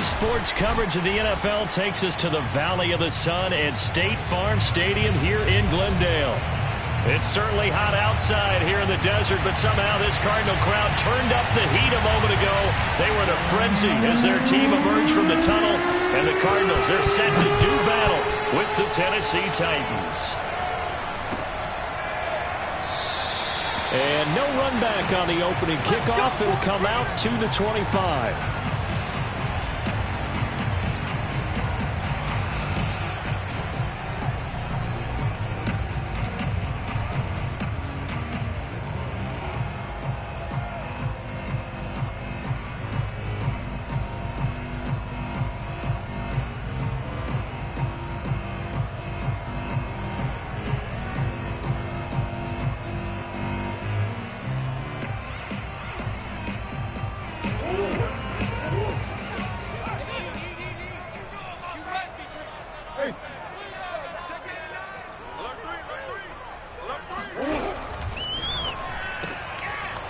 Today's sports coverage of the NFL takes us to the Valley of the Sun at State Farm Stadium here in Glendale. It's certainly hot outside here in the desert, but somehow this Cardinal crowd turned up the heat a moment ago. They were in a frenzy as their team emerged from the tunnel, and the Cardinals, they're set to do battle with the Tennessee Titans. And no run back on the opening kickoff. It'll come out to the 25.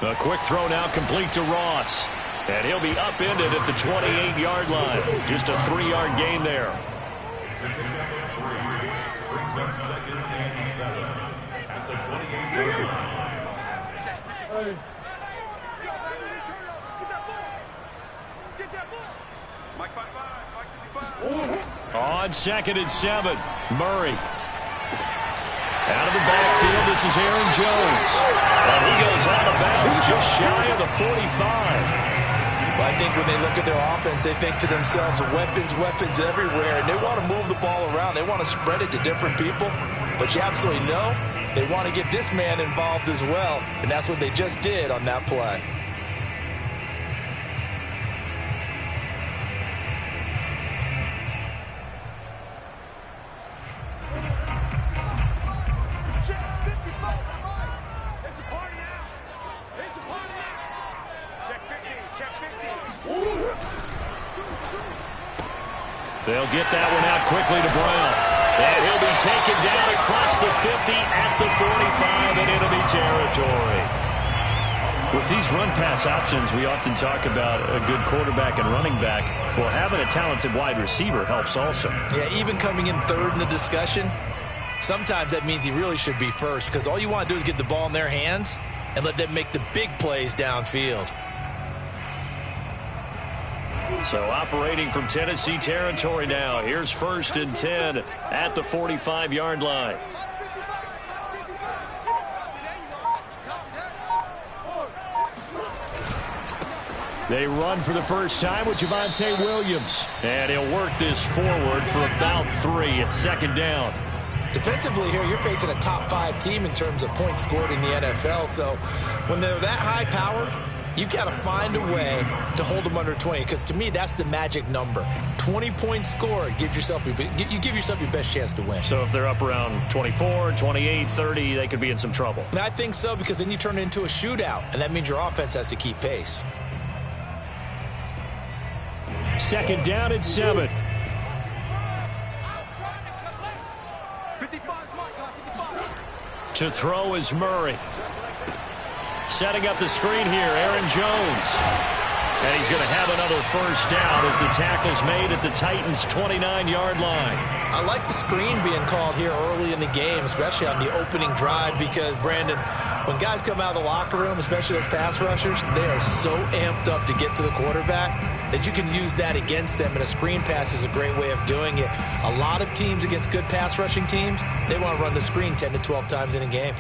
A quick throw now complete to Ross. And he'll be upended at the 28-yard line. Just a 3-yard gain there. Brings up 2nd and 7 at the 28-yard line. On 2nd and 7, Murray. Out of the backfield, this is Aaron Jones. And he goes out of bounds just shy of the 45. Well, I think when they look at their offense, they think to themselves, weapons, weapons everywhere. And they want to move the ball around. They want to spread it to different people. But you absolutely know they want to get this man involved as well. And that's what they just did on that play. They'll get that one out quickly to Brown. And he'll be taken down across the 50 at the 45 in enemy territory. With these run-pass options, we often talk about a good quarterback and running back. Well, having a talented wide receiver helps also. Yeah, even coming in third in the discussion, sometimes that means he really should be first, because all you want to do is get the ball in their hands and let them make the big plays downfield. So operating from Tennessee territory now. Here's 1st and 10 at the 45-yard line. They run for the first time with Javonte Williams. And he'll work this forward for about 3 at 2nd down. Defensively here, you're facing a top 5 team in terms of points scored in the NFL. So when they're that high-powered, you've got to find a way to hold them under 20, because to me, that's the magic number. 20 points scored gives yourself you give yourself your best chance to win. So if they're up around 24, 28, 30, they could be in some trouble. I think so, because then you turn it into a shootout, and that means your offense has to keep pace. 2nd down at 7. To throw is Murray. Setting up the screen here, Aaron Jones. And he's going to have another first down as the tackle's made at the Titans' 29-yard line. I like the screen being called here early in the game, especially on the opening drive, because, Brandon, when guys come out of the locker room, especially as pass rushers, they are so amped up to get to the quarterback that you can use that against them, and a screen pass is a great way of doing it. A lot of teams against good pass rushing teams, they want to run the screen 10 to 12 times in a game.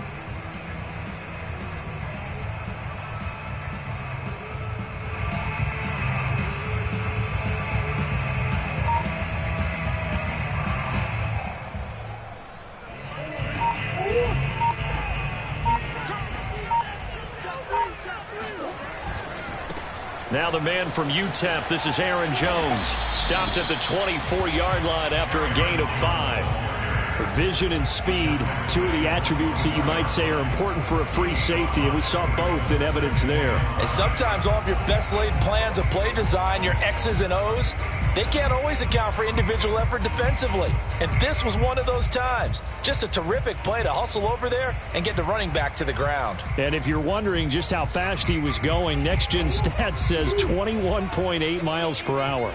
Now the man from UTEP, this is Aaron Jones. Stopped at the 24-yard line after a gain of 5. Vision and speed, 2 of the attributes that you might say are important for a free safety, and we saw both in evidence there. And sometimes all of your best laid plans of play design, your X's and O's, they can't always account for individual effort defensively. And this was one of those times. Just a terrific play to hustle over there and get the running back to the ground. And if you're wondering just how fast he was going, Next Gen Stats says 21.8 miles per hour.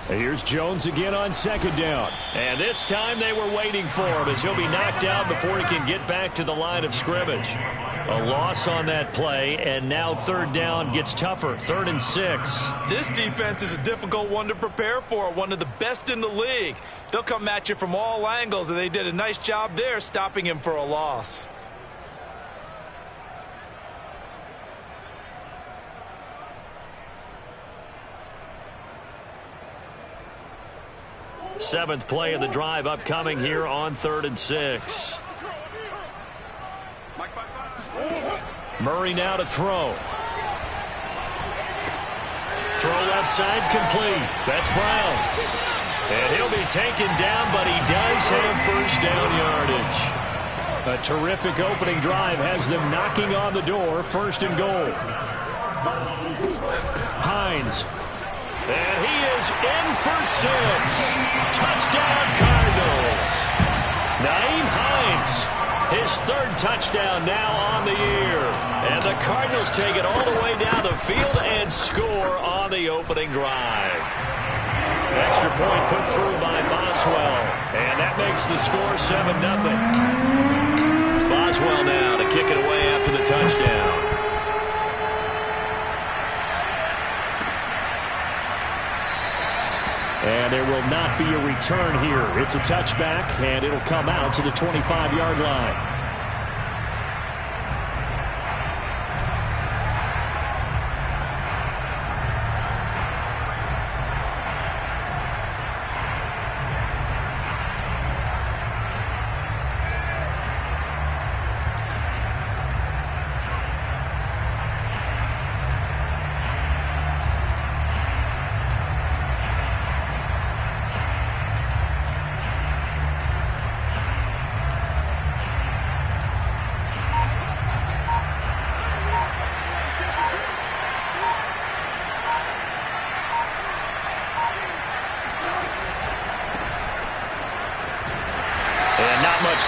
Here's Jones again on second down. And this time they were waiting for him as he'll be knocked out before he can get back to the line of scrimmage. A loss on that play, and now third down gets tougher. 3rd and 6. This defense is a difficult one to prepare for, one of the best in the league. They'll come at you from all angles, and they did a nice job there stopping him for a loss. Seventh play of the drive upcoming here on 3rd and 6. Murray now to throw. Throw left side complete. That's Brown. And he'll be taken down, but he does have first down yardage. A terrific opening drive has them knocking on the door. 1st and goal. Hines. And he is in for 6. Touchdown Cardinals. Nyheim Hines, his 3rd touchdown now on the year. And the Cardinals take it all the way down the field and score on the opening drive. Extra point put through by Boswell. And that makes the score 7-0. Boswell now to kick it away after the touchdown. And there will not be a return here. It's a touchback, and it'll come out to the 25-yard line.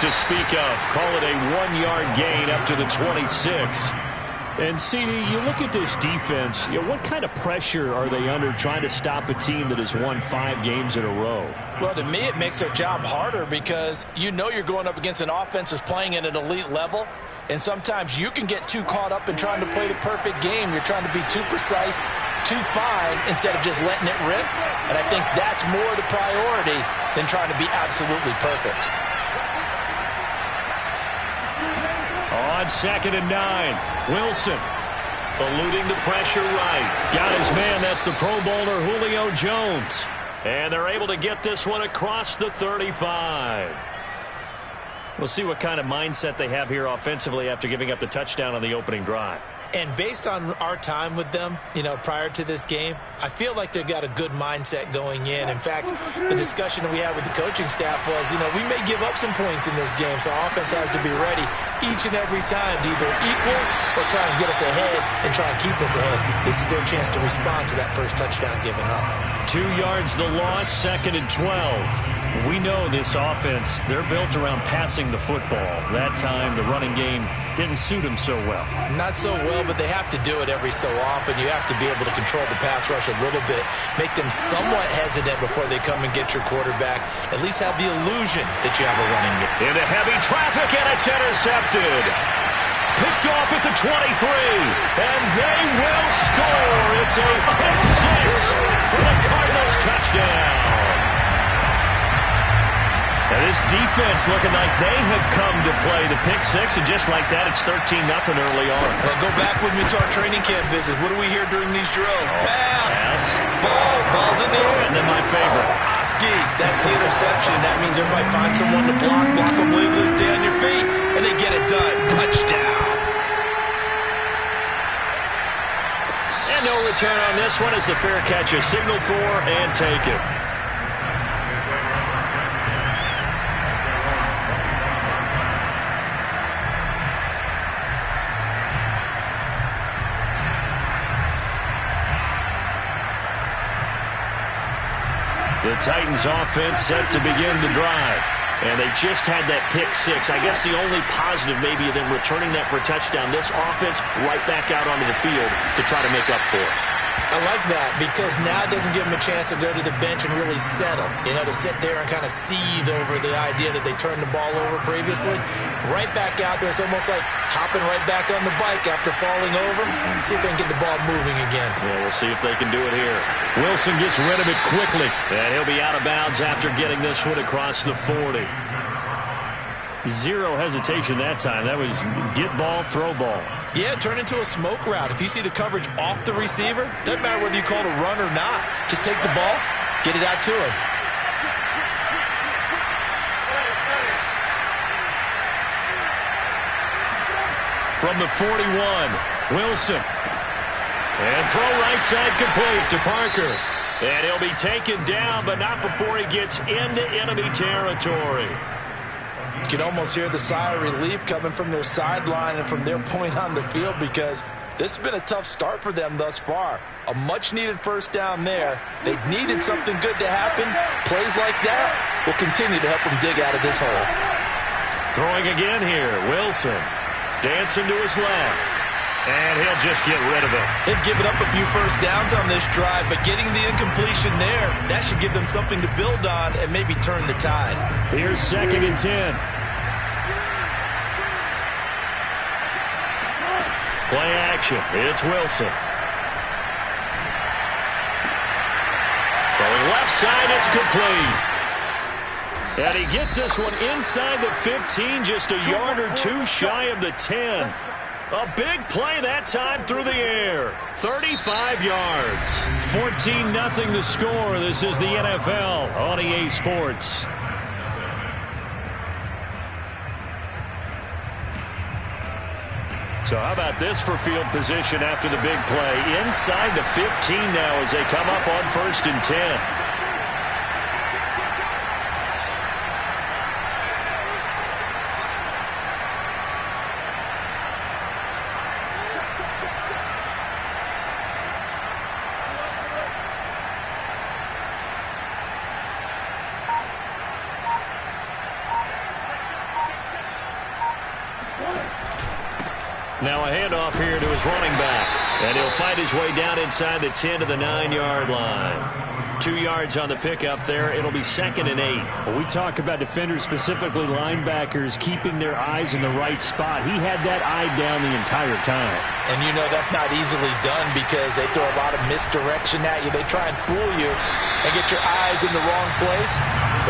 To speak of. Call it a 1-yard gain up to the 26. And CD, you look at this defense, what kind of pressure are they under trying to stop a team that has won 5 games in a row? Well, to me, it makes their job harder because you know you're going up against an offense that's playing at an elite level. And sometimes you can get too caught up in trying to play the perfect game. You're trying to be too precise, too fine, instead of just letting it rip. And I think that's more the priority than trying to be absolutely perfect. On 2nd and 9, Wilson eluding the pressure right. Got his man, that's the Pro Bowler Julio Jones. And they're able to get this one across the 35. We'll see what kind of mindset they have here offensively after giving up the touchdown on the opening drive. And based on our time with them, prior to this game, I feel like they've got a good mindset going in. In fact, the discussion that we had with the coaching staff was, we may give up some points in this game, so our offense has to be ready each and every time to either equal or try and get us ahead and try and keep us ahead. This is their chance to respond to that first touchdown given up. 2 yards the loss, 2nd and 12. We know this offense, they're built around passing the football. That time, the running game didn't suit them so well. Not so well, but they have to do it every so often. You have to be able to control the pass rush a little bit, make them somewhat hesitant before they come and get your quarterback. At least have the illusion that you have a running game. Into heavy traffic, and it's intercepted. Picked off at the 23, and they will score. It's a pick 6 for the Cardinals touchdown. Now this defense looking like they have come to play the pick 6, and just like that, it's 13-0 early on. Well, go back with me to our training camp visit. What do we hear during these drills? Pass. Ball's in the air. And then my favorite. Oski, that's the interception. That means everybody finds someone to block them legally, stay on your feet, and they get it done. Touchdown. And no return on this one as the fair catch is signaled for and taken. The Titans offense set to begin the drive. And they just had that pick 6. I guess the only positive maybe of them returning that for a touchdown. This offense right back out onto the field to try to make up for it. I like that because now it doesn't give them a chance to go to the bench and really settle, to sit there and kind of seethe over the idea that they turned the ball over previously. Right back out there, it's almost like hopping right back on the bike after falling over. See if they can get the ball moving again. Yeah, we'll see if they can do it here. Wilson gets rid of it quickly, and he'll be out of bounds after getting this one across the 40. Zero hesitation that time. That was get ball, throw ball. Yeah, turn into a smoke route. If you see the coverage off the receiver, doesn't matter whether you call it a run or not. Just take the ball, get it out to him. From the 41, Wilson. And throw right side complete to Parker. And he'll be taken down, but not before he gets into enemy territory. You can almost hear the sigh of relief coming from their sideline and from their point on the field because this has been a tough start for them thus far. A much-needed first down there. They needed something good to happen. Plays like that will continue to help them dig out of this hole. Throwing again here, Wilson. Dancing to his left. And he'll just get rid of it. They've given up a few first downs on this drive, but getting the incompletion there, that should give them something to build on and maybe turn the tide. Here's 2nd and 10. Play action. It's Wilson. Throwing left side, it's complete. And he gets this one inside the 15, just a yard or two shy of the 10. A big play that time through the air. 35 yards. 14-0 the score. This is the NFL on EA Sports. So how about this for field position after the big play? Inside the 15 now as they come up on 1st and 10. Now a handoff here to his running back. And he'll fight his way down inside the 10 to the 9-yard line. 2 yards on the pickup there. It'll be 2nd and 8. Well, we talk about defenders, specifically linebackers, keeping their eyes in the right spot. He had that eye down the entire time. And that's not easily done because they throw a lot of misdirection at you. They try and fool you and get your eyes in the wrong place.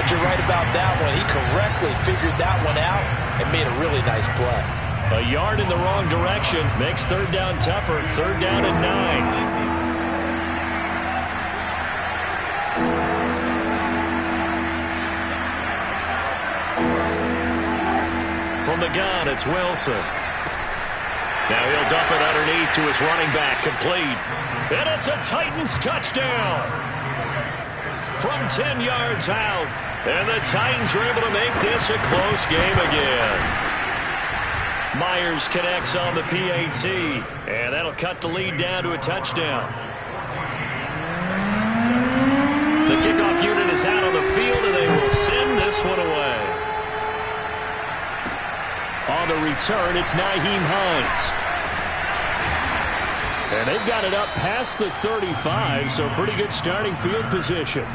But you're right about that one. He correctly figured that one out and made a really nice play. A yard in the wrong direction makes 3rd down tougher. 3rd down and 9. From the gun, it's Wilson. Now he'll dump it underneath to his running back, complete. And it's a Titans touchdown. From 10 yards out. And the Titans are able to make this a close game again. Myers connects on the PAT, and that'll cut the lead down to a touchdown. The kickoff unit is out on the field, and they will send this one away. On the return, it's Nyheim Hines. And they've got it up past the 35, so pretty good starting field position.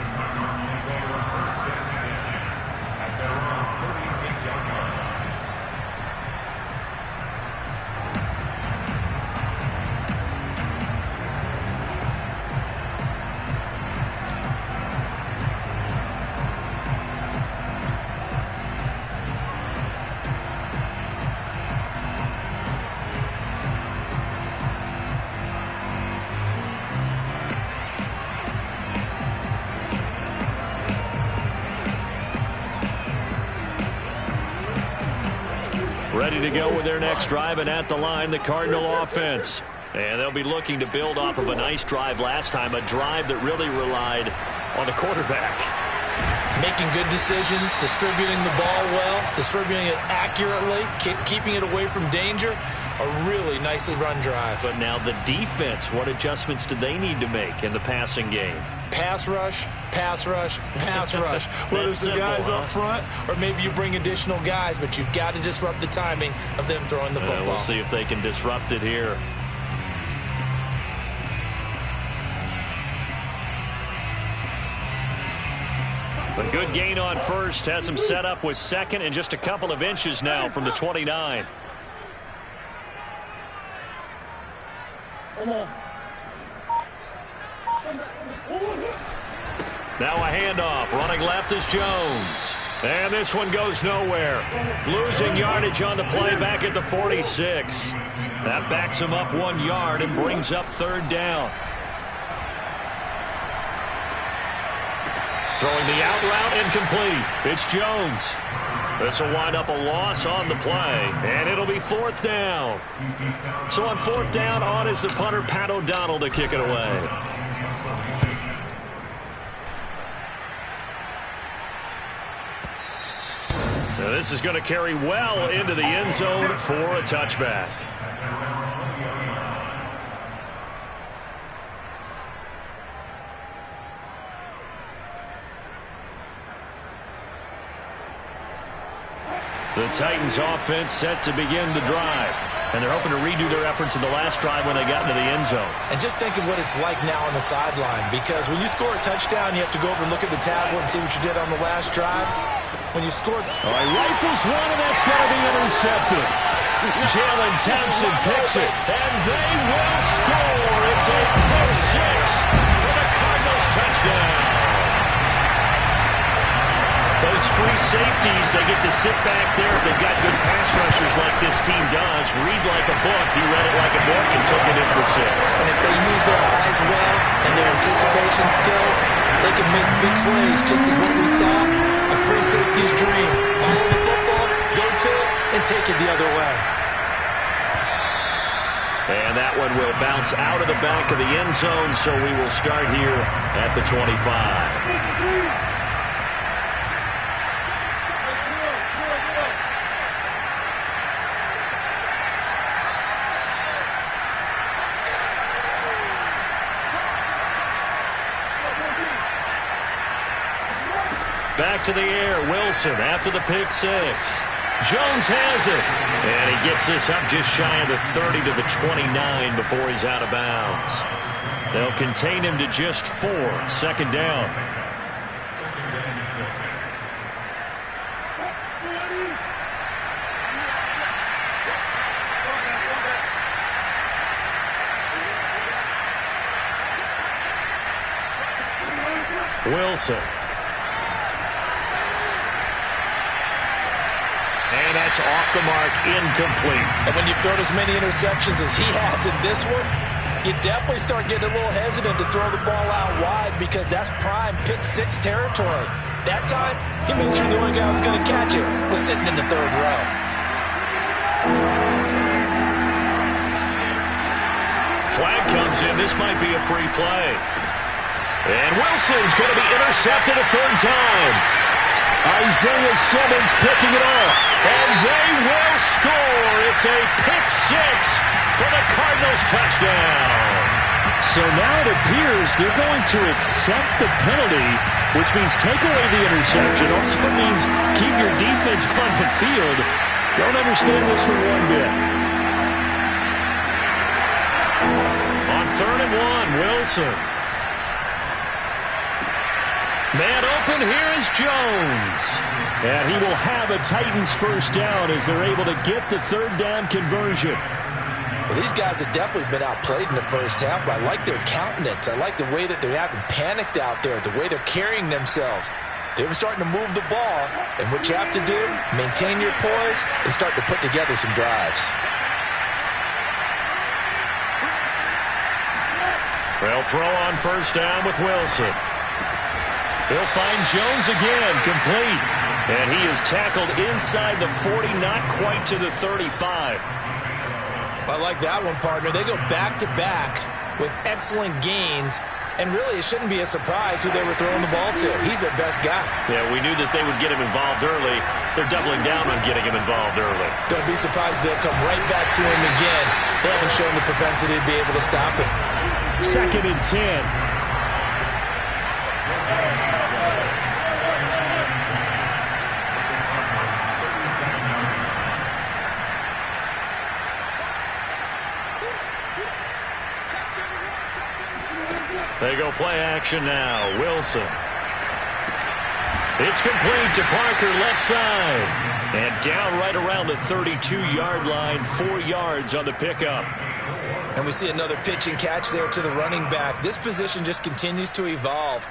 Ready to go with their next drive, and at the line, the Cardinal offense. And they'll be looking to build off of a nice drive last time, a drive that really relied on the quarterback. Making good decisions, distributing the ball well, distributing it accurately, keeping it away from danger. A really nicely run drive. But now the defense, what adjustments do they need to make in the passing game? Pass rush, pass rush, pass rush. Whether it's the guys up front or maybe you bring additional guys, but you've got to disrupt the timing of them throwing the football. We'll see if they can disrupt it here. A good gain on first has him set up with second and just a couple of inches now from the 29. Now a handoff. Running left is Jones. And this one goes nowhere. Losing yardage on the play back at the 46. That backs him up 1 yard and brings up third down. Throwing the out route incomplete. It's Jones. This will wind up a loss on the play, and it'll be fourth down. So on fourth down, on is the punter, Pat O'Donnell, to kick it away. Now this is going to carry well into the end zone for a touchback. The Titans offense set to begin the drive. And they're hoping to redo their efforts in the last drive when they got into the end zone. And just think of what it's like now on the sideline. Because when you score a touchdown, you have to go over and look at the tablet and see what you did on the last drive. When you scored... All right, rifles one, and that's going to be intercepted. Jalen Thompson picks it, and they will score. It's a pick six for the Cardinals touchdown. Those free safeties, they get to sit back there if they've got good pass rushers like this team does. Read like a book. He read it like a book and took it in for six. And if they use their eyes well and their anticipation skills, they can make big plays, just as what we saw. A free safety's dream. Follow the football, go to it, and take it the other way. And that one will bounce out of the back of the end zone, so we will start here at the 25. Back to the air, Wilson after the pick six. Jones has it. And he gets this up just shy of the 30 to the 29 before he's out of bounds. They'll contain him to just 4. Second down. Wilson. And that's off the mark, incomplete. And when you've thrown as many interceptions as he has in this one, you definitely start getting a little hesitant to throw the ball out wide because that's prime pick six territory. That time, he made sure the only guy who was going to catch it was sitting in the third row. Flag comes in. This might be a free play. And Wilson's going to be intercepted a third time. Isaiah Simmons picking it off. And they will score. It's a pick six for the Cardinals touchdown. So now it appears they're going to accept the penalty, which means take away the interception. Also means keep your defense on the field. Don't understand this one one bit. On 3rd and 1, Wilson. Man open, here is Jones. And he will have a Titans first down as they're able to get the third down conversion. Well, these guys have definitely been outplayed in the first half, but I like their countenance. I like the way that they haven't panicked out there, the way they're carrying themselves. They're starting to move the ball, and what you have to do, maintain your poise and start to put together some drives. They'll throw on first down with Wilson. He'll find Jones again, complete. And he is tackled inside the 40, not quite to the 35. I like that one, partner. They go back-to-back with excellent gains. And really, it shouldn't be a surprise who they were throwing the ball to. He's their best guy. Yeah, we knew that they would get him involved early. They're doubling down on getting him involved early. Don't be surprised if they'll come right back to him again. They haven't shown the propensity to be able to stop him. 2nd and 10. They go play action now. Wilson. It's complete to Parker, left side. And down right around the 32-yard line, 4 yards on the pickup. And we see another pitch and catch there to the running back. This position just continues to evolve.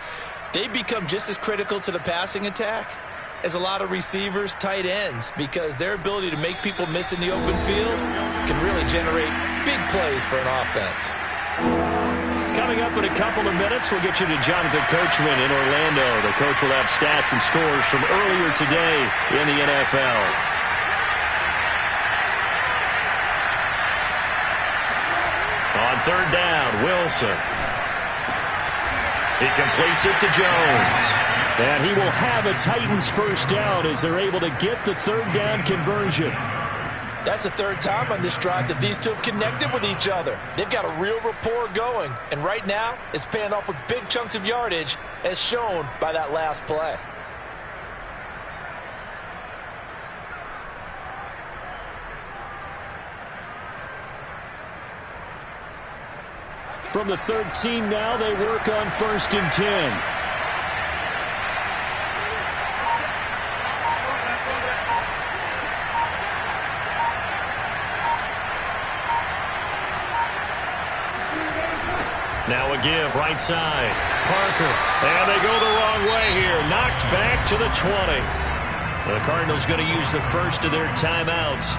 They become just as critical to the passing attack as a lot of receivers, tight ends, because their ability to make people miss in the open field can really generate big plays for an offense. Coming up in a couple of minutes, we'll get you to Jonathan Coachman in Orlando. The coach will have stats and scores from earlier today in the NFL. On third down, Wilson. He completes it to Jones. And he will have a Titans first down as they're able to get the third down conversion. That's the third time on this drive that these two have connected with each other. They've got a real rapport going. And right now, it's paying off with big chunks of yardage, as shown by that last play. From the 13 now, they work on 1st and 10. Now a give, right side. Parker. And they go the wrong way here. Knocked back to the 20. The Cardinals going to use the first of their timeouts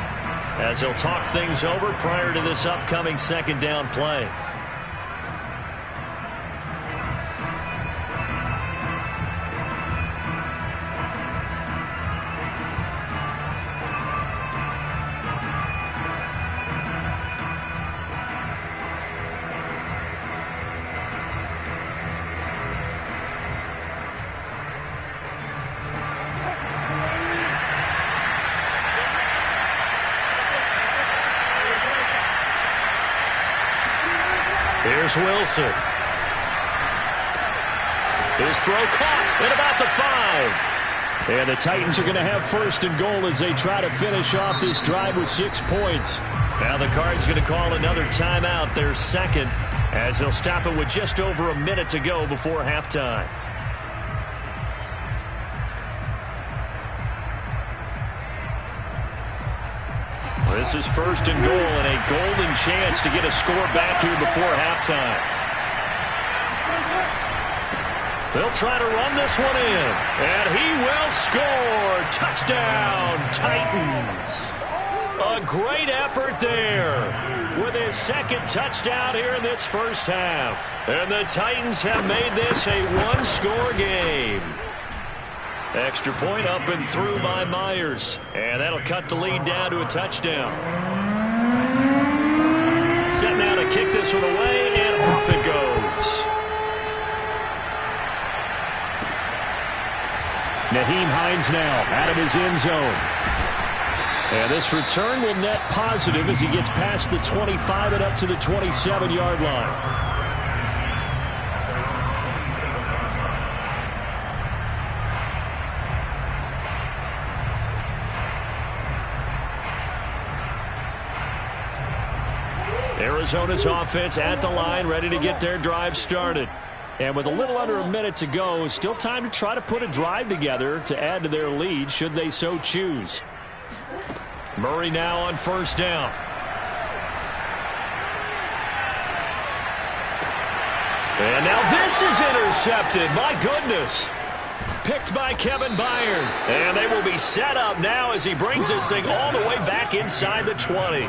as they'll talk things over prior to this upcoming second down play. Here's Wilson. His throw caught at about the 5. And the Titans are going to have 1st and goal as they try to finish off this drive with 6 points. Now the Cards going to call another timeout, their second, as they'll stop it with just over a minute to go before halftime. This is 1st and goal and a golden chance to get a score back here before halftime. They'll try to run this one in, and he will score. Touchdown, Titans. A great effort there with his second touchdown here in this first half. And the Titans have made this a one-score game. Extra point up and through by Myers. And that'll cut the lead down to a touchdown. Set now to kick this one away, and off it goes. Nyheim Hines now out of his end zone. And this return will net positive as he gets past the 25 and up to the 27-yard line. Arizona's offense at the line, ready to get their drive started. And with a little under a minute to go, still time to try to put a drive together to add to their lead should they so choose. Murray now on 1st down. And now this is intercepted. My goodness. Picked by Kevin Byard. And they will be set up now as he brings this thing all the way back inside the 20.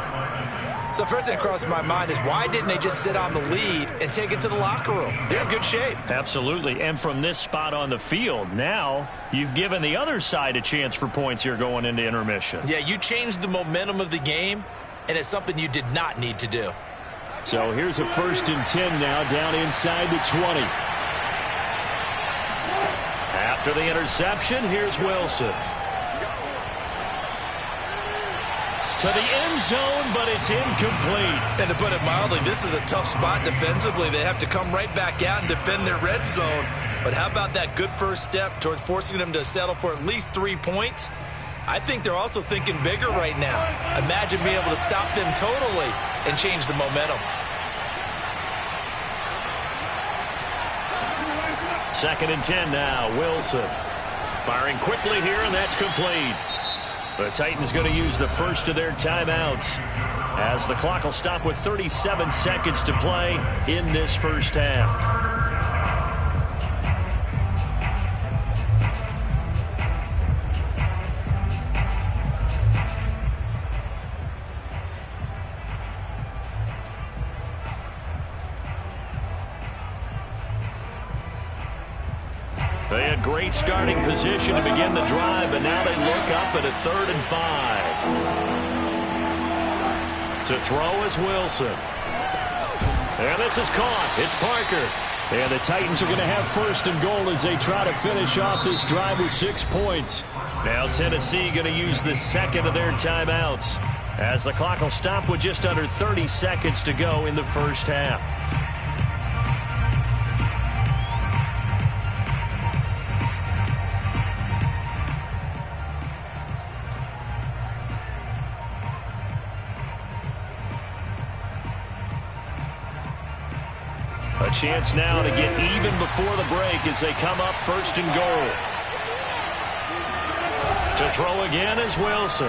So first thing that crossed my mind is why didn't they just sit on the lead and take it to the locker room? They're in good shape. Absolutely. And from this spot on the field, now you've given the other side a chance for points here going into intermission. Yeah, you changed the momentum of the game, and it's something you did not need to do. So here's a 1st and 10 now down inside the 20. After the interception, here's Wilson. To the end zone, but it's incomplete. And to put it mildly, this is a tough spot defensively. They have to come right back out and defend their red zone. But how about that good first step towards forcing them to settle for at least 3 points? I think they're also thinking bigger right now. Imagine being able to stop them totally and change the momentum. 2nd and 10 now, Wilson. Firing quickly here, and that's complete. The Titans going to use the first of their timeouts as the clock will stop with 37 seconds to play in this first half. They had great starting position to begin the drive, but now they look up at a 3rd and 5. To throw is Wilson. And this is caught. It's Parker. And the Titans are going to have 1st and goal as they try to finish off this drive with 6 points. Now Tennessee going to use the second of their timeouts as the clock will stop with just under 30 seconds to go in the first half. A chance now to get even before the break as they come up 1st and goal. To throw again is Wilson.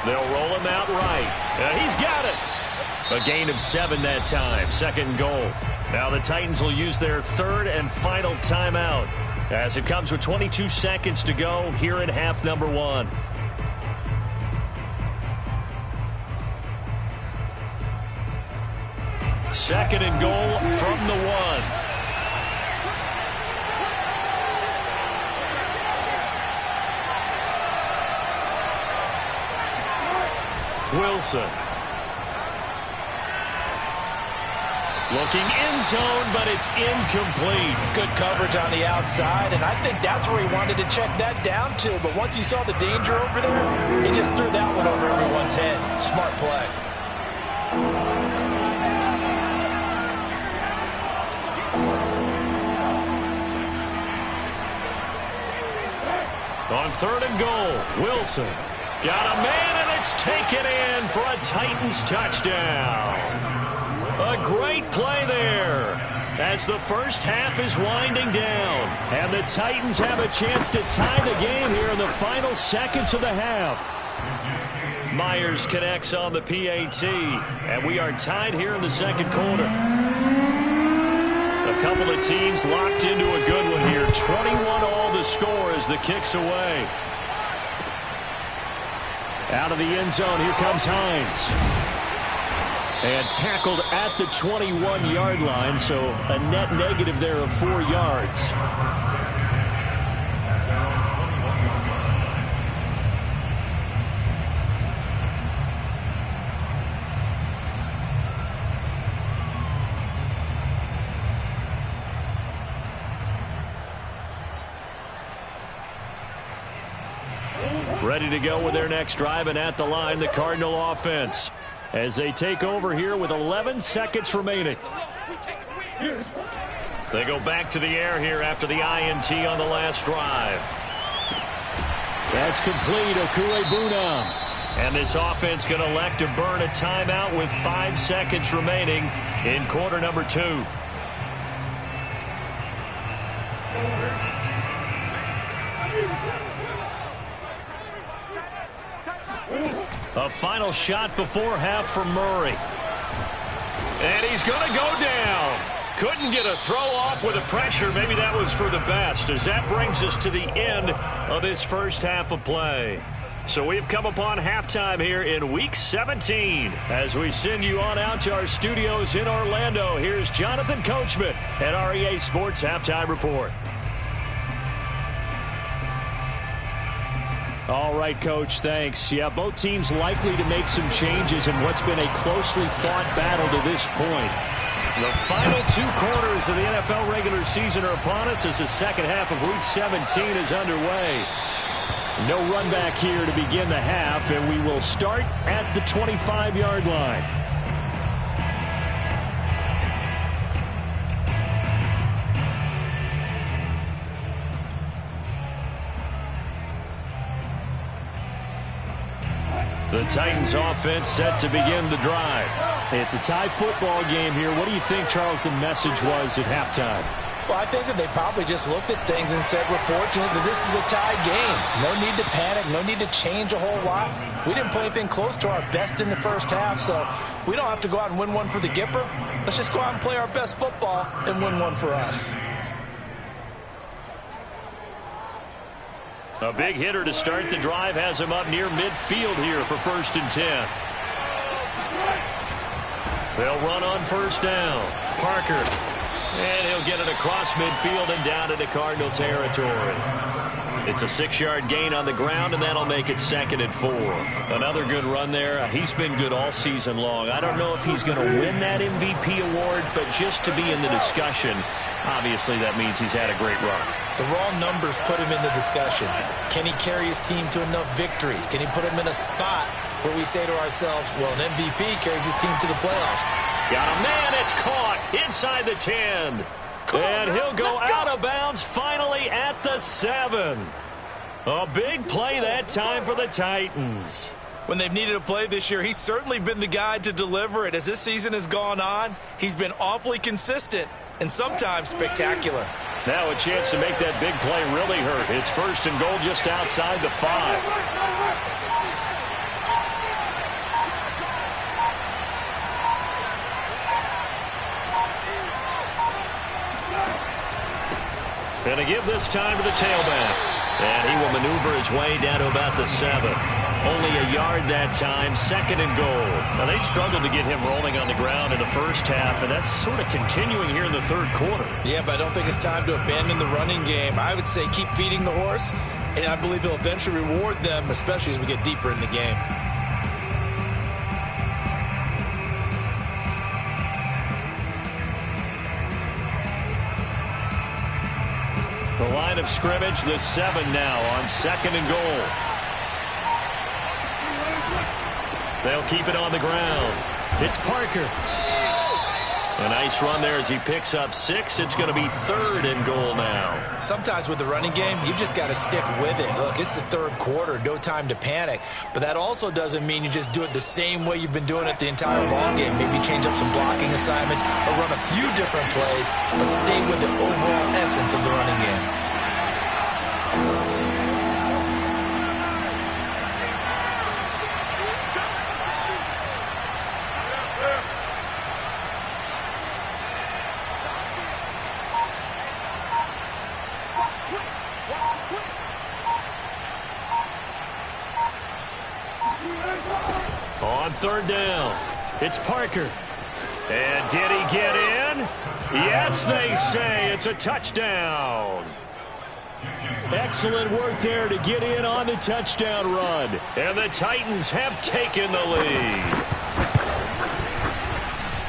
They'll roll him out right. He's got it. A gain of 7 that time. 2nd goal. Now the Titans will use their 3rd and final timeout as it comes with 22 seconds to go here in half number 1. Second and goal from the 1. Wilson. Looking end zone, but it's incomplete. Good coverage on the outside, and I think that's where he wanted to check that down to. But once he saw the danger over there, he just threw that one over everyone's head. Smart play. On 3rd and goal, Wilson got a man, and it's taken in for a Titans touchdown. A great play there as the first half is winding down. And the Titans have a chance to tie the game here in the final seconds of the half. Myers connects on the PAT, and we are tied here in the 2nd quarter. A couple of teams locked into a good one here. 21-all the score as the kick's away. Out of the end zone, here comes Hines. And tackled at the 21-yard line, so a net negative there of 4 yards. Ready to go with their next drive, and at the line, the Cardinal offense, as they take over here with 11 seconds remaining. They go back to the air here after the INT on the last drive. That's complete. Okuegbunam. And this offense going to elect to burn a timeout with 5 seconds remaining in quarter number 2. A final shot before half from Murray. And he's going to go down. Couldn't get a throw off with the pressure. Maybe that was for the best, as that brings us to the end of this first half of play. So we've come upon halftime here in Week 17. As we send you on out to our studios in Orlando, here's Jonathan Coachman at REA Sports Halftime Report. All right, Coach, thanks. Yeah, both teams likely to make some changes in what's been a closely fought battle to this point. The final 2 quarters of the NFL regular season are upon us as the second half of Week 17 is underway. No run back here to begin the half, and we will start at the 25-yard line. The Titans offense set to begin the drive. It's a tie football game here. What do you think, Charles, the message was at halftime? Well, I think that they probably just looked at things and said, we're fortunate that this is a tie game. No need to panic, no need to change a whole lot. We didn't play anything close to our best in the first half, so we don't have to go out and win one for the Gipper. Let's just go out and play our best football and win one for us. A big hitter to start the drive has him up near midfield here for 1st and 10. They'll run on 1st down. Parker. And he'll get it across midfield and down into Cardinal territory. It's a 6-yard gain on the ground, and that'll make it 2nd and 4. Another good run there. He's been good all season long. I don't know if he's going to win that MVP award, but just to be in the discussion, obviously that means he's had a great run. The raw numbers put him in the discussion. Can he carry his team to enough victories? Can he put him in a spot where we say to ourselves, well, an MVP carries his team to the playoffs? Got a man, it's caught inside the 10. And he'll go out of bounds finally at the 7. A big play that time for the Titans. When they've needed a play this year, he's certainly been the guy to deliver it. As this season has gone on, he's been awfully consistent and sometimes spectacular. Now a chance to make that big play really hurt. It's 1st and goal just outside the 5. And to give this time to the tailback. And he will maneuver his way down to about the 7. Only a yard that time, 2nd and goal. Now, they struggled to get him rolling on the ground in the first half, and that's sort of continuing here in the 3rd quarter. Yeah, but I don't think it's time to abandon the running game. I would say keep feeding the horse, and I believe he'll eventually reward them, especially as we get deeper in the game. The line of scrimmage, the 7 now on 2nd and goal. They'll keep it on the ground. It's Parker. A nice run there as he picks up 6. It's going to be 3rd and goal now. Sometimes with the running game, you've just got to stick with it. Look, it's the 3rd quarter, no time to panic. But that also doesn't mean you just do it the same way you've been doing it the entire ball game. Maybe change up some blocking assignments or run a few different plays, but stay with the overall essence of the running game. On 3rd down, it's Parker. And did he get in? Yes, they say it's a touchdown. Excellent work there to get in on the touchdown run. And the Titans have taken the lead.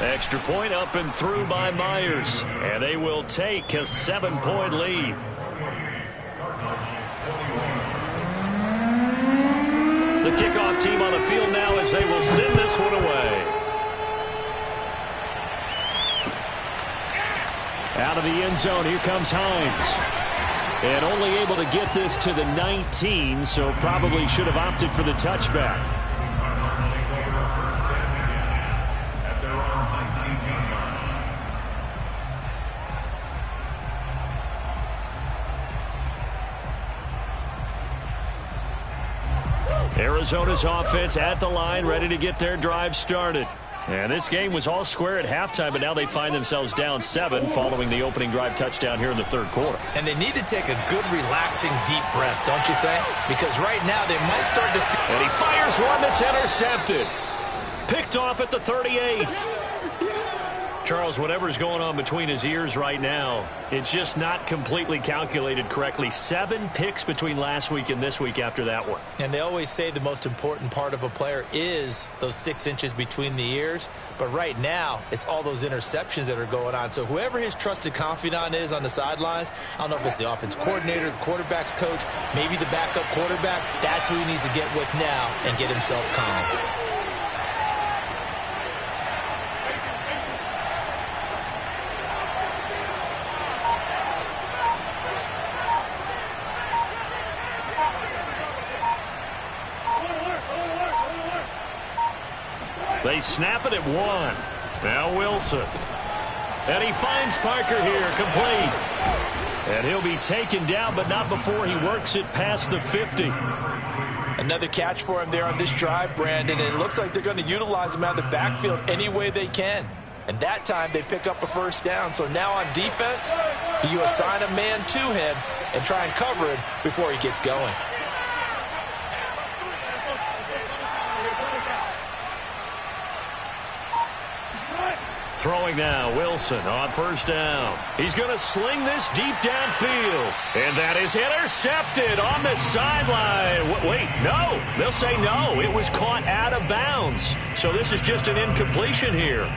Extra point up and through by Myers. And they will take a 7-point lead. The kickoff team on the field now as they will send this one away. Out of the end zone, here comes Hines. And only able to get this to the 19, so probably should have opted for the touchback. Arizona's offense at the line, ready to get their drive started. And this game was all square at halftime, but now they find themselves down 7 following the opening drive touchdown here in the 3rd quarter. And they need to take a good, relaxing, deep breath, don't you think? Because right now they might start to feel... And he fires one that's intercepted. Picked off at the 38. Charles, whatever's going on between his ears right now, it's just not completely calculated correctly. 7 picks between last week and this week after that one. And they always say the most important part of a player is those 6 inches between the ears. But right now, it's all those interceptions that are going on. So whoever his trusted confidant is on the sidelines, I don't know if it's the offense coordinator, the quarterback's coach, maybe the backup quarterback, that's who he needs to get with now and get himself calm. They snap it at 1. Now Wilson. And he finds Parker here, complete. And he'll be taken down, but not before he works it past the 50. Another catch for him there on this drive, Brandon, and it looks like they're going to utilize him out of the backfield any way they can. And that time they pick up a first down. So now on defense, you assign a man to him and try and cover him before he gets going. Throwing now, Wilson on first down. He's going to sling this deep downfield. And that is intercepted on the sideline. Wait, no. They'll say no. It was caught out of bounds. So this is just an incompletion here.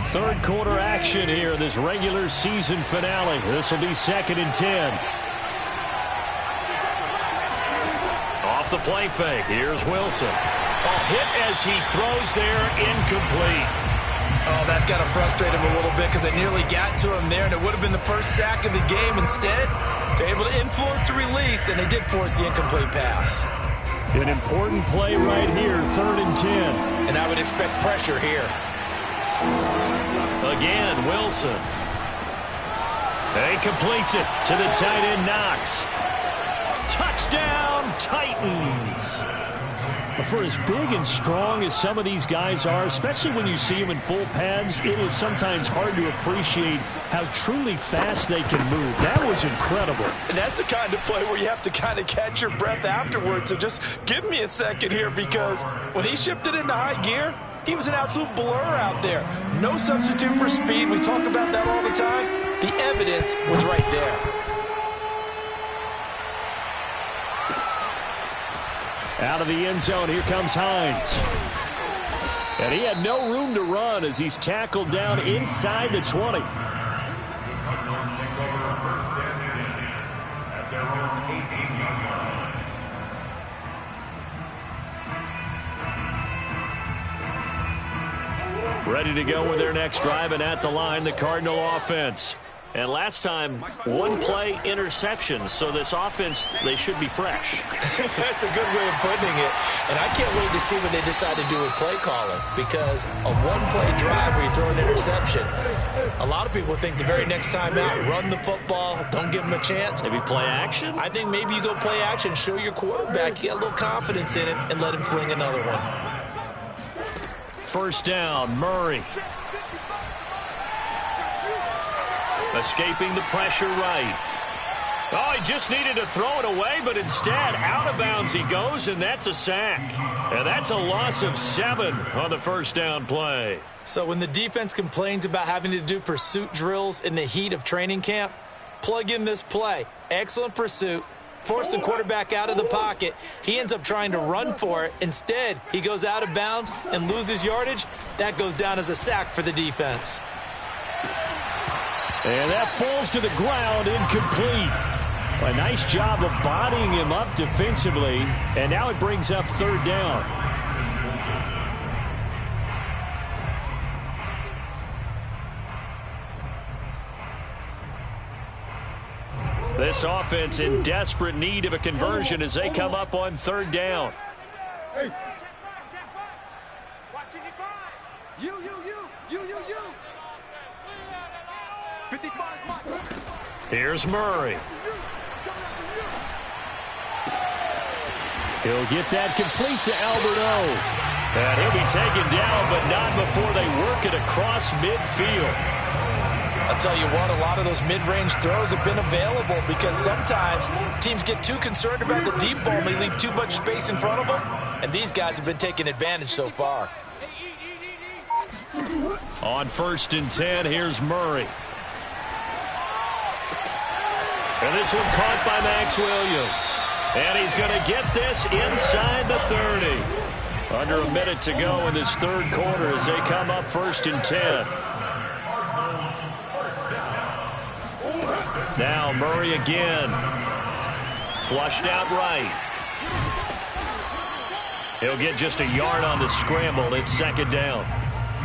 Third quarter action here in this regular season finale. This will be 2nd and 10. Off the play fake. Here's Wilson. Oh, hit as he throws there, incomplete. Oh, that's got to frustrate him a little bit because it nearly got to him there, and it would have been the first sack of the game. Instead, they're able to influence the release, and they did force the incomplete pass. An important play right here, 3rd and 10. And I would expect pressure here. Again, Wilson. And he completes it to the tight end, Knox. Touchdown, Titans. For as big and strong as some of these guys are, especially when you see them in full pads, it is sometimes hard to appreciate how truly fast they can move. That was incredible. And that's the kind of play where you have to kind of catch your breath afterwards. So just give me a second here, because when he shifted into high gear, he was an absolute blur out there. No substitute for speed. We talk about that all the time. The evidence was right there. Out of the end zone, here comes Hines. And he had no room to run as he's tackled down inside the 20. Ready to go with their next drive, and at the line, the Cardinal offense. And last time, one play interception, so this offense, they should be fresh. That's a good way of putting it. And I can't wait to see what they decide to do with play calling, because a one-play drive where you throw an interception, a lot of people think the very next time out, run the football, don't give them a chance. Maybe play action? I think maybe you go play action, show your quarterback, you got a little confidence in him, and let him fling another one. First down, Murray. Escaping the pressure right. Oh, he just needed to throw it away, but instead, out of bounds he goes, and that's a sack. And that's a loss of 7 on the first down play. So when the defense complains about having to do pursuit drills in the heat of training camp, plug in this play. Excellent pursuit. Force the quarterback out of the pocket. He ends up trying to run for it. Instead, he goes out of bounds and loses yardage. That goes down as a sack for the defense. And that falls to the ground, incomplete. A nice job of bodying him up defensively, and now it brings up 3rd down. This offense in desperate need of a conversion as they come up on 3rd down. Here's Murray. He'll get that complete to Alberto. And he'll be taken down, but not before they work it across midfield. I'll tell you what, a lot of those mid-range throws have been available because sometimes teams get too concerned about the deep ball and they leave too much space in front of them, and these guys have been taking advantage so far. On 1st and 10, here's Murray. And this one caught by Max Williams. And he's going to get this inside the 30. Under a minute to go in this 3rd quarter as they come up 1st and 10. Now Murray again. Flushed out right. He'll get just a yard on the scramble. It's 2nd down.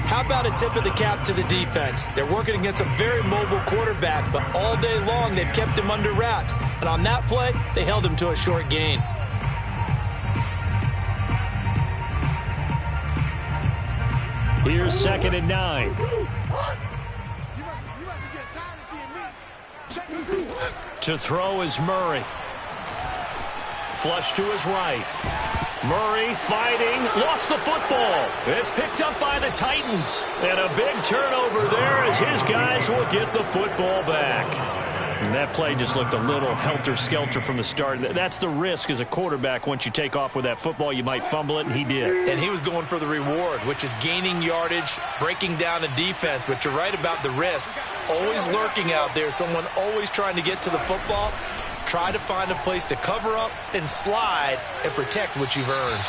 How about a tip of the cap to the defense? They're working against a very mobile quarterback, but all day long they've kept him under wraps. And on that play, they held him to a short gain. Here's 2nd and 9. To throw is Murray. Flush to his right. Murray fighting, lost the football. It's picked up by the Titans. And a big turnover there as his guys will get the football back. And that play just looked a little helter-skelter from the start. That's the risk as a quarterback. Once you take off with that football, you might fumble it, and he did. And he was going for the reward, which is gaining yardage, breaking down a defense. But you're right about the risk. Always lurking out there, someone always trying to get to the football. Try to find a place to cover up and slide and protect what you've earned.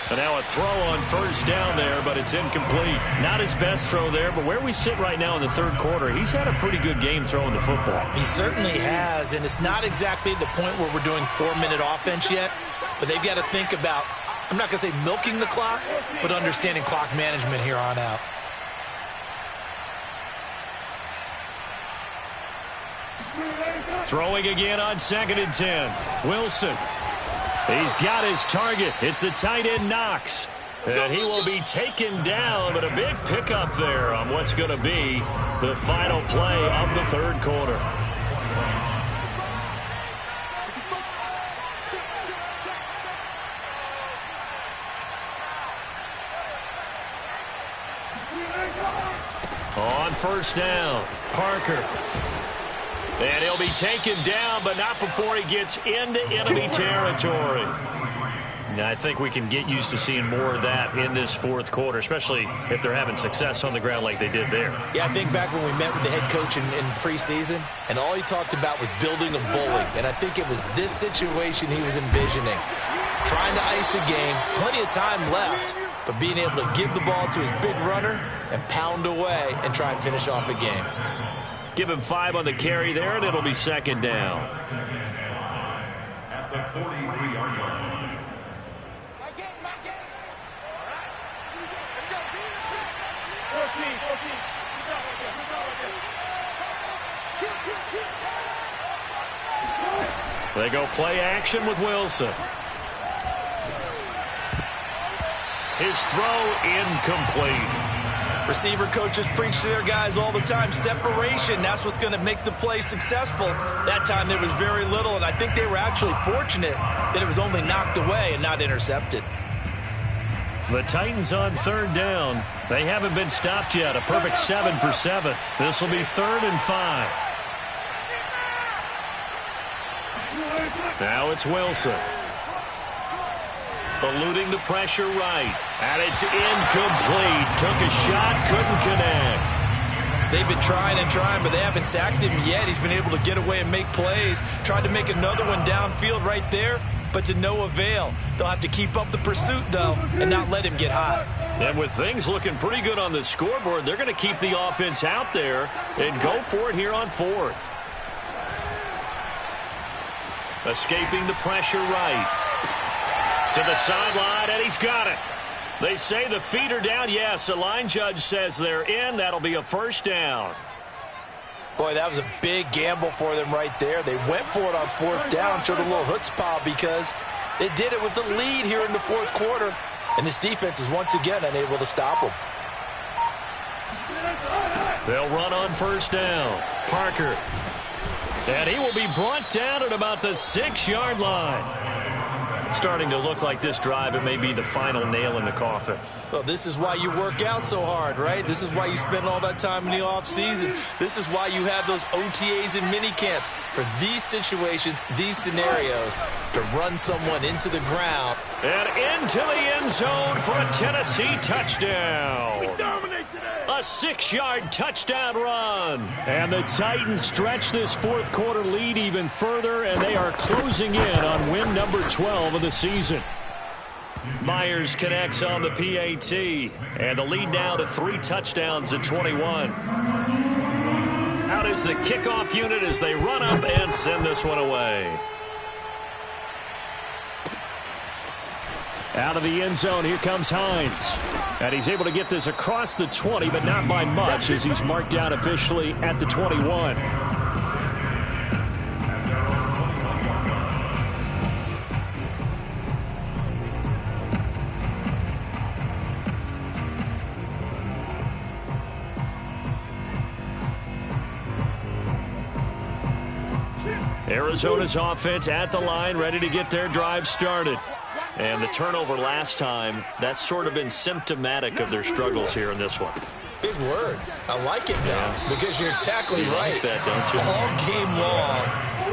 And now a throw on 1st down there, but it's incomplete. Not his best throw there, but where we sit right now in the 3rd quarter, he's had a pretty good game throwing the football. He certainly has, and it's not exactly the point where we're doing 4-minute offense yet, but they've got to think about, I'm not going to say milking the clock, but understanding clock management here on out. Throwing again on 2nd and 10. Wilson. He's got his target. It's the tight end Knox. And he will be taken down, but a big pickup there on what's going to be the final play of the 3rd quarter. On 1st down, Parker. And he'll be taken down, but not before he gets into enemy territory. Now, I think we can get used to seeing more of that in this 4th quarter, especially if they're having success on the ground like they did there. Yeah, I think back when we met with the head coach in preseason, and all he talked about was building a bully. And I think it was this situation he was envisioning. Trying to ice a game, plenty of time left, but being able to give the ball to his big runner and pound away and try and finish off a game. Give him 5 on the carry there, and it'll be 2nd down. At the 43-yard line. They go play action with Wilson. His throw incomplete. Receiver coaches preach to their guys all the time. Separation, that's what's going to make the play successful. That time there was very little, and I think they were actually fortunate that it was only knocked away and not intercepted. The Titans on 3rd down. They haven't been stopped yet. A perfect 7 for 7. This will be 3rd and 5. Now it's Wilson. Eluding the pressure right. And it's incomplete. Took a shot, couldn't connect. They've been trying and trying, but they haven't sacked him yet. He's been able to get away and make plays. Tried to make another one downfield right there, but to no avail. They'll have to keep up the pursuit, though, and not let him get hot. And with things looking pretty good on the scoreboard, they're going to keep the offense out there and go for it here on 4th. Escaping the pressure right. To the sideline, and he's got it. They say the feet are down. Yes, the line judge says they're in. That'll be a 1st down. Boy, that was a big gamble for them right there. They went for it on 4th down, showed a little chutzpah because they did it with the lead here in the 4th quarter. And this defense is once again unable to stop them. They'll run on 1st down. Parker. And he will be brought down at about the 6-yard line. Starting to look like this drive, it may be the final nail in the coffin. Well, this is why you work out so hard, right? This is why you spend all that time in the offseason. This is why you have those OTAs and minicamps. For these situations, these scenarios, to run someone into the ground. And into the end zone for a Tennessee touchdown. We dominate today. A 6-yard touchdown run. And the Titans stretch this 4th quarter lead even further, and they are closing in on win number 12 of the season. Myers connects on the PAT, and the lead now to 3 touchdowns at 21. Out is the kickoff unit as they run up and send this one away. Out of the end zone, here comes Hines. And he's able to get this across the 20, but not by much as he's marked down officially at the 21. Arizona's offense at the line, ready to get their drive started. And the turnover last time, that's sort of been symptomatic of their struggles here in this one. Big word. I like it now because you're exactly right. Like that, don't you? All game long,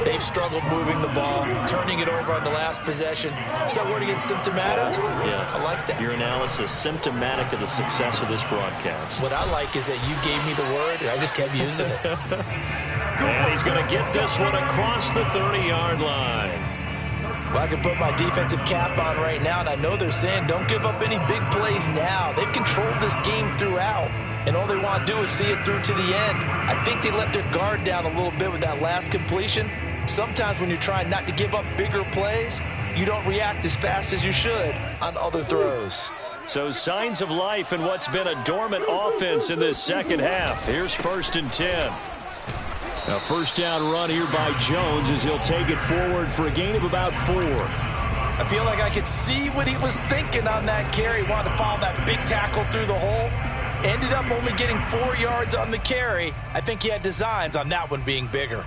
they've struggled moving the ball, turning it over on the last possession. Is that word again, symptomatic? Yeah. I like that. Your analysis, symptomatic of the success of this broadcast. What I like is that you gave me the word, and I just kept using it. And he's going to get this one across the 30-yard line. Well, I can put my defensive cap on right now, and I know they're saying don't give up any big plays now. They've controlled this game throughout, and all they want to do is see it through to the end. I think they let their guard down a little bit with that last completion. Sometimes when you're trying not to give up bigger plays, you don't react as fast as you should on other throws. So signs of life in what's been a dormant offense in this second half. Here's 1st and 10. A first down run here by Jones as he'll take it forward for a gain of about 4. I feel like I could see what he was thinking on that carry. Wanted to follow that big tackle through the hole. Ended up only getting 4 yards on the carry. I think he had designs on that one being bigger.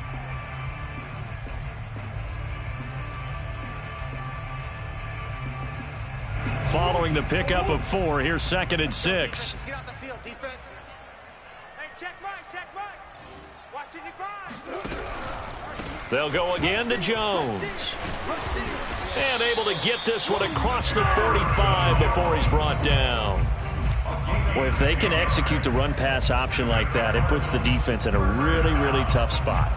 Following the pickup of 4, here's 2nd and 6. Get out the field, defense. Hey, check right, check right. Watching you grind. They'll go again to Jones. And able to get this one across the 45 before he's brought down. Well, if they can execute the run-pass option like that, it puts the defense in a really, really tough spot.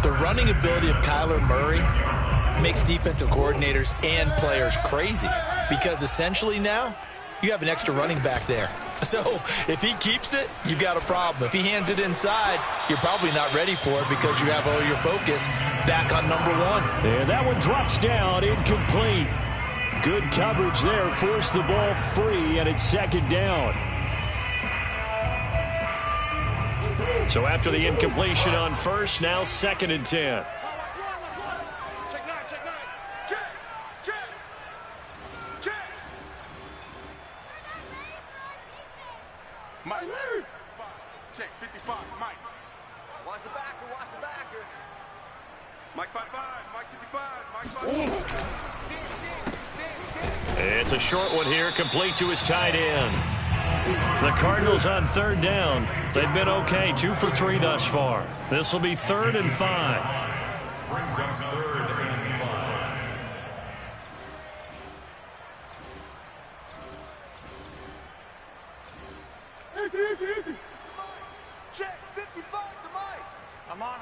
The running ability of Kyler Murray makes defensive coordinators and players crazy because essentially now you have an extra running back there. So if he keeps it, you've got a problem. If he hands it inside, you're probably not ready for it because you have all your focus back on number 1. And that one drops down, incomplete. Good coverage there, forced the ball free, and it's 2nd down. So after the incompletion on 1st, now 2nd and 10. Check 9, check 9. Check, check, check. Mike. Check 55. Mike. Watch the backer, watch the backer. Mike 55. Mike 55. Mike 55. It's a short one here, complete to his tight end. The Cardinals on 3rd down. They've been okay, 2 for 3 thus far. This will be 3rd and 5. Brings up 3rd and 5. Check 55 to Mike. I'm on.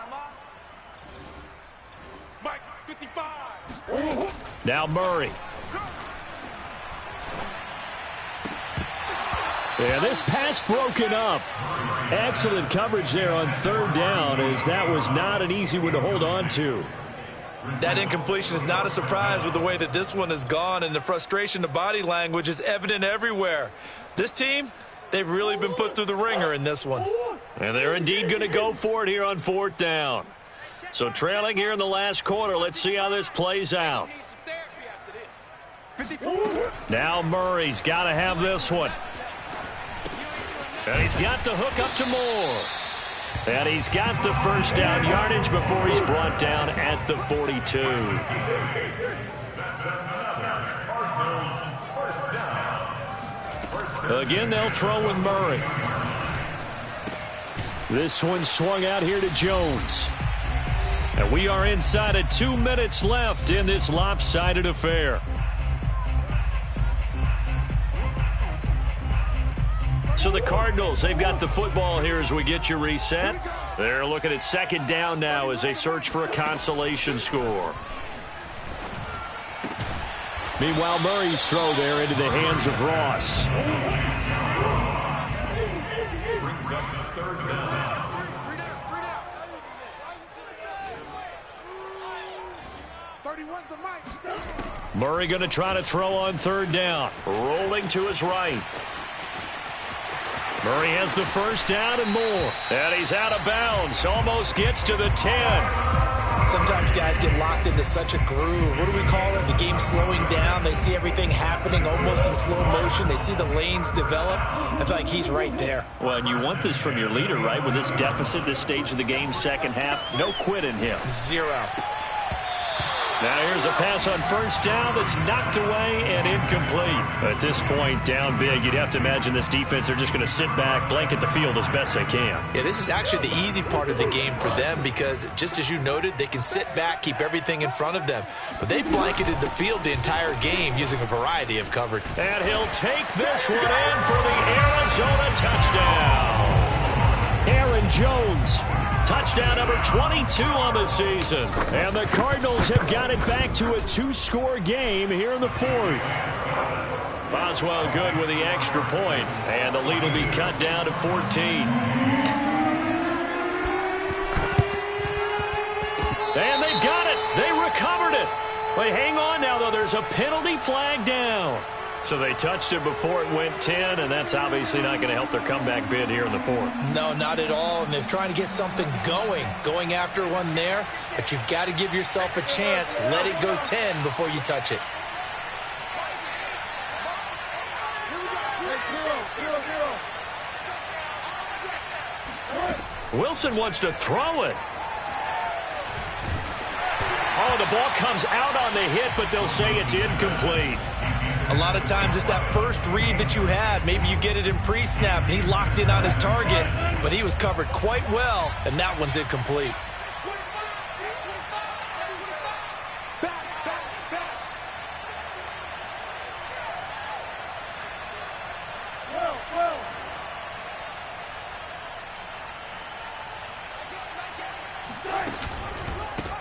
Mike 55. Now Murray. Yeah, this pass broken up. Excellent coverage there on 3rd down, as that was not an easy one to hold on to. That incompletion is not a surprise with the way that this one has gone, and the frustration, the body language is evident everywhere. This team, they've really been put through the ringer in this one. And they're indeed going to go for it here on 4th down. So trailing here in the last quarter, let's see how this plays out. Need some therapy after this. Now Murray's got to have this one. And he's got the hook up to Moore. And he's got the first down yardage before he's brought down at the 42. Again, they'll throw with Murray. This one swung out here to Jones. And we are inside of 2 minutes left in this lopsided affair. So the Cardinals, they've got the football here as we get you reset. They're looking at 2nd down now as they search for a consolation score. Meanwhile, Murray's throw there into the hands of Ross. Brings up 3rd down. 31's the Mike. Murray going to try to throw on 3rd down. Rolling to his right. Murray has the first down and more. And he's out of bounds. Almost gets to the 10. Sometimes guys get locked into such a groove. What do we call it? The game's slowing down. They see everything happening almost in slow motion. They see the lanes develop. I feel like he's right there. Well, and you want this from your leader, right? With this deficit, this stage of the game, second half, no quit in him. Zero. Now here's a pass on first down that's knocked away and incomplete. At this point, down big, you'd have to imagine this defense, they're just going to sit back, blanket the field as best they can. Yeah, this is actually the easy part of the game for them because, just as you noted, they can sit back, keep everything in front of them. But they blanketed the field the entire game using a variety of coverage. And he'll take this one in for the Arizona touchdown. Aaron Jones. Touchdown number 22 on the season. And the Cardinals have got it back to a two-score game here in the fourth. Boswell good with the extra point, and the lead will be cut down to 14. And they've got it. They recovered it. But hang on now, though. There's a penalty flag down. So they touched it before it went 10, and that's obviously not going to help their comeback bid here in the fourth. No, not at all, and they're trying to get something going after one there, but you've got to give yourself a chance. Let it go 10 before you touch it. Wilson wants to throw it. Oh, the ball comes out on the hit, but they'll say it's incomplete. A lot of times it's that first read that you had. Maybe you get it in pre-snap, and he locked in on his target, but he was covered quite well, and that one's incomplete.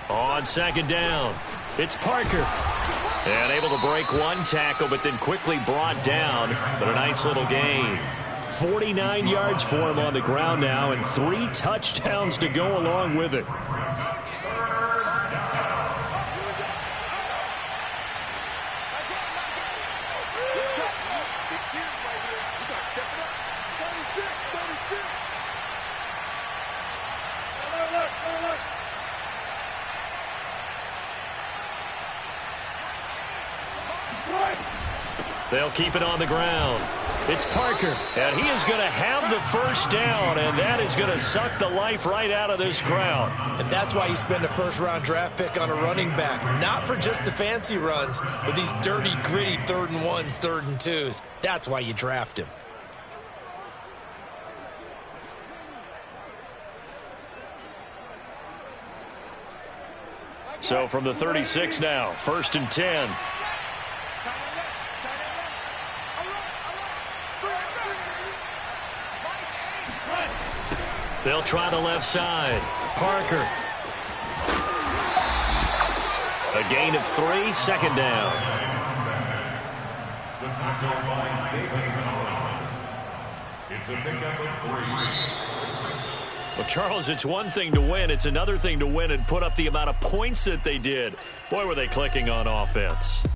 On second down, it's Parker. And able to break one tackle, but then quickly brought down. But a nice little gain. 49 yards for him on the ground now, and 3 touchdowns to go along with it. They'll keep it on the ground. It's Parker, and he is going to have the first down, and that is going to suck the life right out of this crowd. And that's why you spend a first-round draft pick on a running back, not for just the fancy runs, but these dirty, gritty 3rd and 1s, 3rd and 2s. That's why you draft him. So from the 36 now, 1st and 10. They'll try the left side. Parker. A gain of 3, second down. The tackle by Zayvon Collins. It's a pickup of 3. Well, Charles, it's one thing to win. It's another thing to win and put up the amount of points that they did. Boy, were they clicking on offense.